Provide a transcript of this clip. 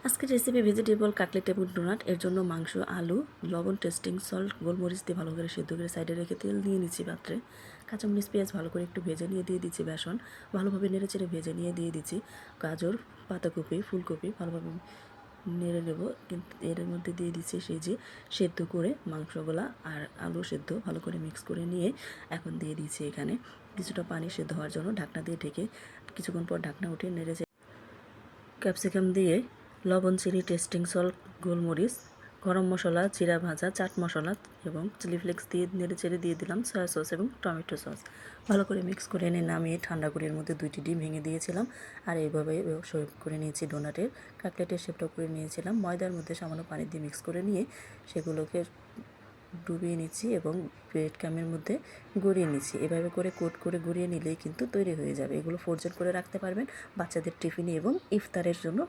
আজকের recipe vegetable cutlet এবং donut. এর জন্য মাংস, আলু, লবণ, টেস্টিং সল্ট, গোলমরিচ দিয়ে ভালো করে সেদ্ধ করে সাইডে রেখে তেল দিয়ে নিচ্ছি পাত্রে। কাঁচামরিচ, পেঁয়াজ ভালো করে একটু ভেজে নিয়ে দিয়ে দিচ্ছি বেসন, ভালোভাবে নেড়ে চেড়ে ভেজে নিয়ে দিয়ে দিচ্ছি গাজর, পাতাকপি, ফুলকপি ভালোভাবে নেড়ে নেব। কিন্তু এর মধ্যে দিয়ে দিচ্ছি সেই যে সেদ্ধ করে মাংসগুলা আর আলু সেদ্ধ ভালো করে মিক্স করে নিয়ে এখন দিয়ে দিচ্ছি এখানে কিছুটা পানি সেদ্ধ হওয়ার জন্য ঢাকনা দিয়ে ঢেকে কিছুক্ষণ পর ঢাকনা উঠিয়ে নেড়ে ক্যাপসিকাম দিয়ে লবণ, চিনি, টেস্টিং সল্ট, গোলমরিচ, গরম মশলা, জিরা ভাজা, চাট মশলা এবং চিলি ফ্লেক্স দিয়ে নেড়ে চেড়ে দিয়ে দিলাম সয়া সস এবং টমেটো সস। ভালো করে মিক্স করে এনে নামিয়ে ঠান্ডা করে এর মধ্যে 2টি ডিম ভেঙে দিয়েছিলাম। আর এইভাবে শেপ করে নিয়েছি ডোনাটের কাটলেটের শেপটা করে নিয়েছিলাম। ময়দার মধ্যে সামান্য পানি দিয়ে মিক্স করে নিয়ে সেগুলোকে ডুবিয়ে নিচ্ছি এবং ব্রেড ক্রামের মধ্যে গড়িয়ে নিচ্ছি। এভাবে করে কোট করে গড়িয়ে নিলেই কিন্তু তৈরি হয়ে যাবে। এগুলো ফ্রোজেন করে রাখতে পারবেন বাচ্চাদের টিফিনে এবং ইফতারের জন্য।